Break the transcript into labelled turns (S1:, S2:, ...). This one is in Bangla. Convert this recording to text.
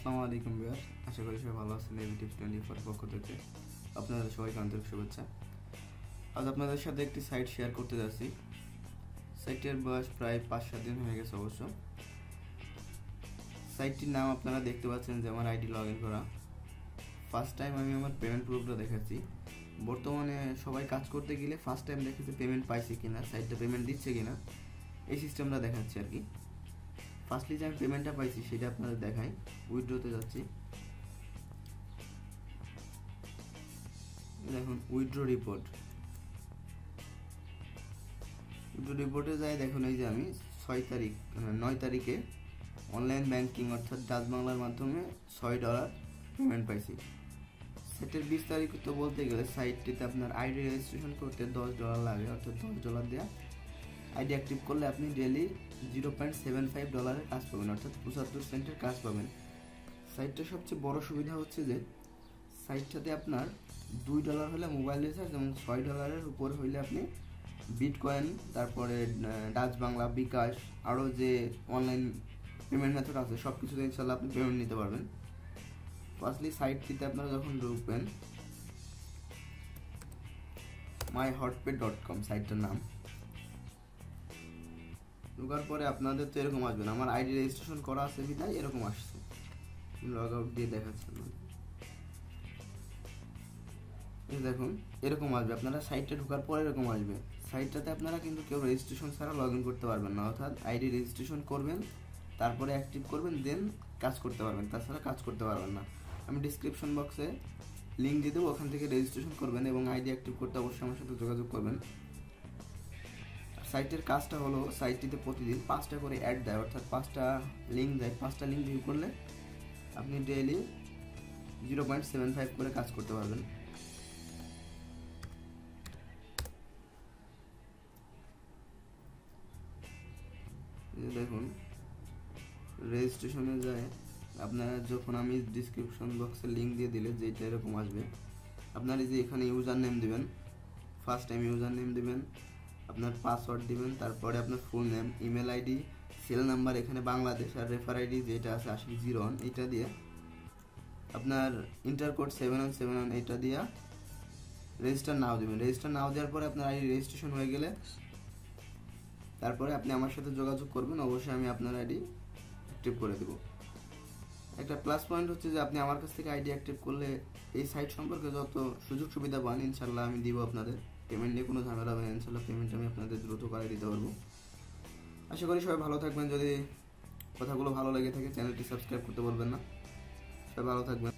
S1: আসসালামু আলাইকুম ভিউয়ার্স, আশা করি সবাই ভালো আছেন। এবি টিপস 24 পক্ষ থেকে আপনাদের সবাইকে আন্তরিক শুভেচ্ছা। আজ আপনাদের সাথে একটি সাইট শেয়ার করতে যাচ্ছি। সাইটের বয়স প্রায় 5-7 দিন হয়ে গেছে অবশ্য। সাইটটির নাম আপনারা দেখতে পাচ্ছেন যে আমার আইডি লগ ইন করা। ফার্স্ট টাইম আমি আমার পেমেন্ট প্রুফটা দেখাচ্ছি। বর্তমানে সবাই কাজ করতে গেলে ফার্স্ট টাইম দেখেছে পেমেন্ট পাইছে কিনা, সাইটটা পেমেন্ট দিচ্ছে কিনা, এই সিস্টেমটা দেখাচ্ছি আর কি। ফার্স্টলি যে আমি পেমেন্টটা পাইছি সেটা আপনাদের দেখাই। উইথড্রোতে যাচ্ছি, দেখুন উইথড্রো রিপোর্টে যাই। দেখুন এই যে আমি 9 তারিখে অনলাইন ব্যাংকিং অর্থাৎ ডাচ বাংলার মাধ্যমে $6 পেমেন্ট পাইছি। সেটের বিস্তারিত তো বলতে গেলে সাইটটিতে আপনার আইডি রেজিস্ট্রেশন করতে $10 লাগে, অর্থাৎ $10 দেওয়া আইডি অ্যাক্টিভ করলে আপনি ডেলি $0.75 কাজ পাবেন, অর্থাৎ 75 সেন্টের কাজ পাবেন। সাইটটার সবচেয়ে বড় সুবিধা হচ্ছে যে সাইটটাতে আপনার $2 হলে মোবাইল রিচার্জ এবং $6 উপর হইলে আপনি বিটকয়েন, তারপরে ডাচ বাংলা, বিকাশ, আরও যে অনলাইন পেমেন্ট মেথড আছে সব কিছুতে ইনশাল্লাহ আপনি পেমেন্ট নিতে পারবেন। ফার্স্টলি সাইটটিতে আপনারা যখন ঢুকবেন, myhotpay.com সাইটটার নাম। ঢোকার পরে আপনাদের তো এরকম আসবেন, আমার আইডি রেজিস্ট্রেশন করা আছে বিধায় এরকম আসছে। লগ আউট দিয়ে দেখাচ্ছেন, দেখুন এরকম আসবে। আপনারা সাইটে ঢোকার পরে এরকম আসবে। সাইটটাতে আপনারা কিন্তু কেউ রেজিস্ট্রেশন ছাড়া লগ ইন করতে পারবেন না, অর্থাৎ আইডি রেজিস্ট্রেশন করবেন, তারপরে অ্যাক্টিভ করবেন, দেন কাজ করতে পারবেন, তাছাড়া কাজ করতে পারবেন না। আমি ডিসক্রিপশন বক্সে লিঙ্ক দিয়ে দেবো, ওখান থেকে রেজিস্ট্রেশন করবেন এবং আইডি অ্যাক্টিভ করতে অবশ্যই আমার সাথে যোগাযোগ করবেন। সাইটের কাজটা হলো, সাইটটিতে প্রতিদিন 5টা করে অ্যাড দেয়, অর্থাৎ 5টা লিঙ্ক দেয়। 5টা লিঙ্ক ভিউ করলে আপনি ডেইলি 0.75 করে কাজ করতে পারবেন। দেখুন রেজিস্ট্রেশনে যায় আপনারা, যখন আমি ডিসক্রিপশন বক্সে লিঙ্ক দিয়ে দিলে যেটা এরকম আসবে, আপনার এই যে এখানে ইউজার নেম দেবেন, ফার্স্ট টাইম ইউজার নেম দেবেন, আপনার পাসওয়ার্ড দিবেন, তারপরে আপনার full name, email ID, cell number এখানে বাংলাদেশ, আর রেফার আইডি যেটা আছে 8001 এটা দিয়ে, আপনার ইন্টার কোড 7171 এটা দিয়ে রেজিস্টার নাও দেবেন। রেজিস্টার নাও দেওয়ার পরে আপনার আইডি রেজিস্ট্রেশন হয়ে গেলে তারপরে আপনি আমার সাথে যোগাযোগ করবেন, অবশ্যই আমি আপনার আইডি অ্যাক্টিভ করে দেব। একটা প্লাস পয়েন্ট হচ্ছে যে আপনি আমার কাছ থেকে আইডি অ্যাক্টিভ করলে এই সাইট সম্পর্কে যত সুযোগ সুবিধা পান ইনশাল্লাহ আমি দিব আপনাদের। পেমেন্ট নিয়ে কোনো ঝামেলা হবে না, ইনশাল্লাহ পেমেন্ট আমি আপনাদের দ্রুত করে দিতে পারবো। আশা করি সবাই ভালো থাকবেন। যদি কথাগুলো ভালো লেগে থাকে চ্যানেলটি সাবস্ক্রাইব করতে বলবেন না। সবাই ভালো থাকবেন।